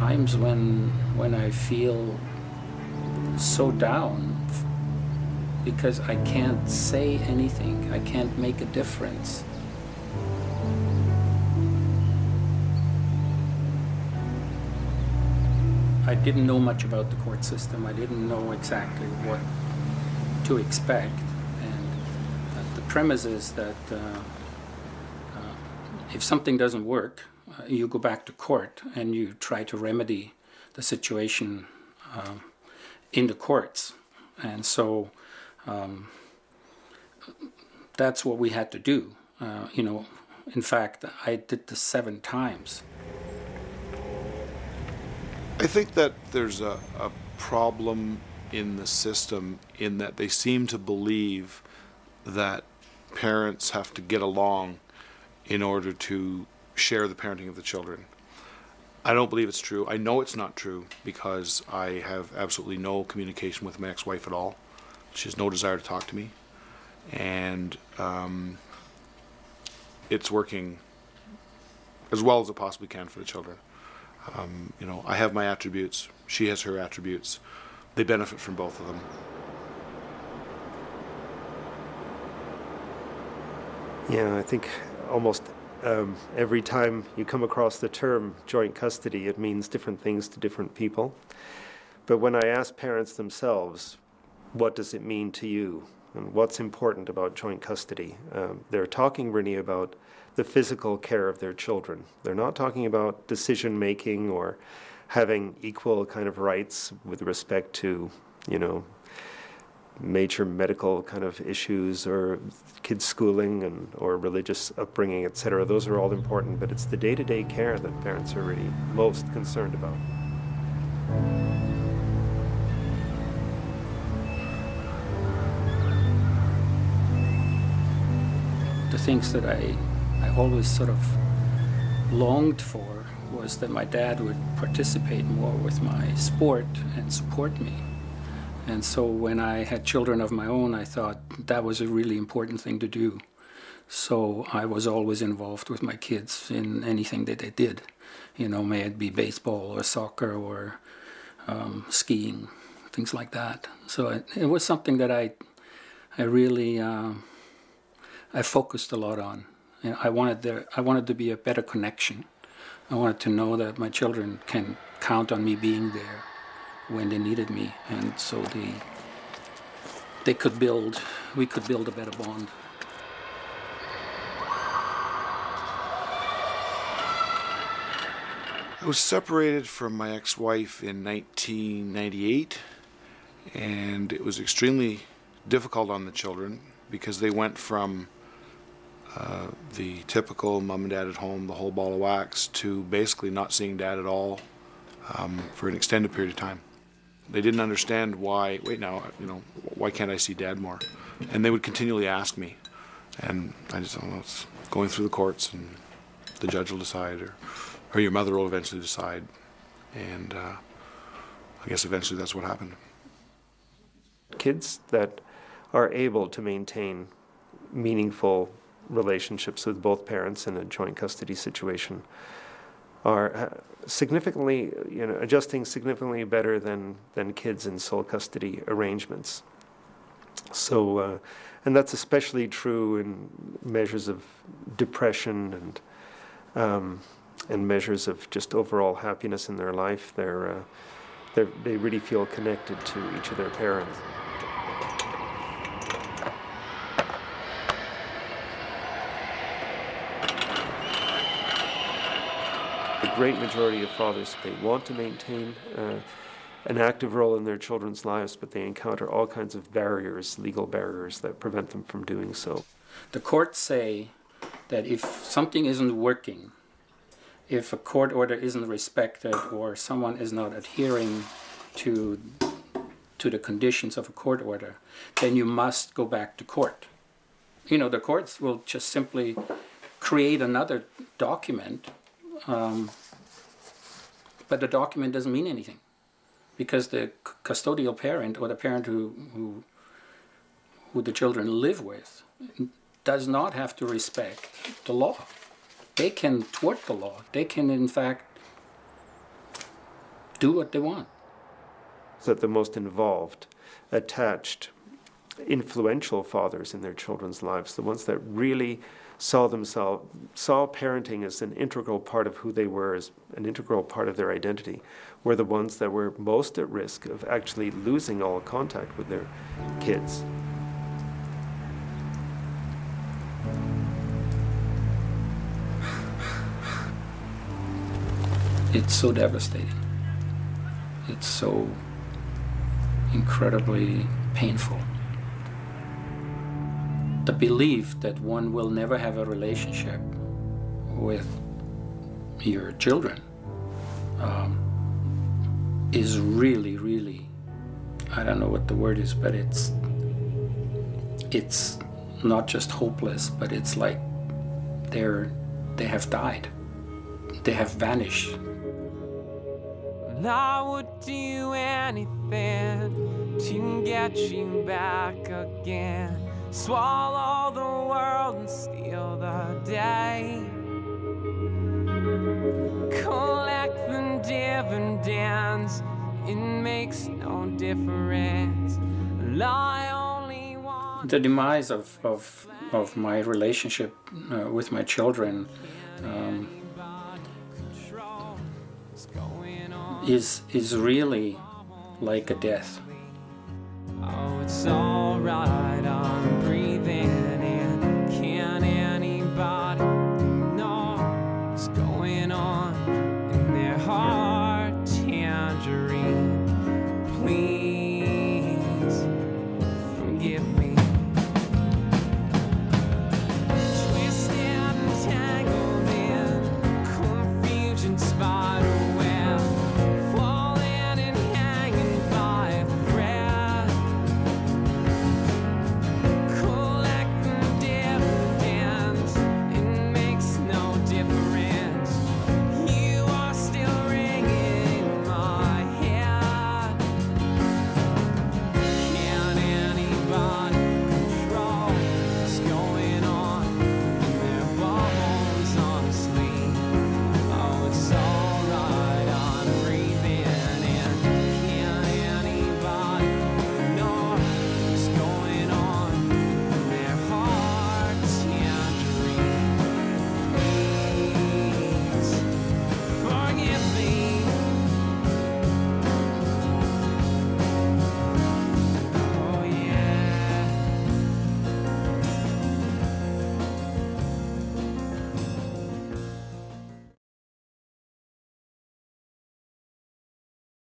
times when I feel so down because I can't say anything, I can't make a difference. I didn't know much about the court system. I didn't know exactly what to expect. And the premise is that if something doesn't work, you go back to court and you try to remedy the situation in the courts. And so that's what we had to do. In fact, I did this 7 times. I think that there's a problem in the system in that they seem to believe that parents have to get along in order to share the parenting of the children. I don't believe it's true. I know it's not true because I have absolutely no communication with my ex-wife at all. She has no desire to talk to me. And it's working as well as it possibly can for the children. I have my attributes. She has her attributes. They benefit from both of them. Yeah, I think almost every time you come across the term joint custody, it means different things to different people. But when I ask parents themselves, what does it mean to you? And what's important about joint custody? They're talking really about the physical care of their children. They're not talking about decision making or having equal kind of rights with respect to, major medical kind of issues or kids' schooling or religious upbringing, etc. Those are all important, but it's the day-to-day care that parents are really most concerned about. The things that I always sort of longed for was that my dad would participate more with my sport and support me. And so when I had children of my own, I thought that was a really important thing to do. So I was always involved with my kids in anything that they did. May it be baseball or soccer or skiing, things like that. So it was something that I really I focused a lot on. I wanted to be a better connection. I wanted to know that my children can count on me being there when they needed me, and so we could build a better bond. I was separated from my ex-wife in 1998, and it was extremely difficult on the children because they went from the typical mom and dad at home, the whole ball of wax, to basically not seeing dad at all for an extended period of time. They didn't understand why, why can't I see dad more? And they would continually ask me. And I just don't know, it's going through the courts and the judge will decide, or your mother will eventually decide. And I guess eventually that's what happened. Kids that are able to maintain meaningful relationships with both parents in a joint custody situation are significantly, adjusting significantly better than kids in sole custody arrangements. So, and that's especially true in measures of depression and measures of just overall happiness in their life. They really feel connected to each of their parents. The great majority of fathers, they want to maintain an active role in their children's lives, but they encounter all kinds of barriers, legal barriers, that prevent them from doing so. The courts say that if something isn't working, if a court order isn't respected or someone is not adhering to the conditions of a court order, then you must go back to court. The courts will just simply create another document, but the document doesn't mean anything because the custodial parent or the parent who the children live with does not have to respect the law. They can thwart the law. They can, in fact, do what they want. That the most involved, attached, influential fathers in their children's lives, the ones that really saw parenting as an integral part of who they were, as an integral part of their identity, were the ones that were most at risk of actually losing all contact with their kids. It's so devastating. It's so incredibly painful. The belief that one will never have a relationship with your children is really, really, I don't know what the word is, but it's not just hopeless, but it's like they have died. They have vanished. And I would do anything to get you back again. Swallow the world and steal the day. Collect the dividends, it makes no difference. I only want the demise of my relationship with my children is really like a death. oh, it's alright.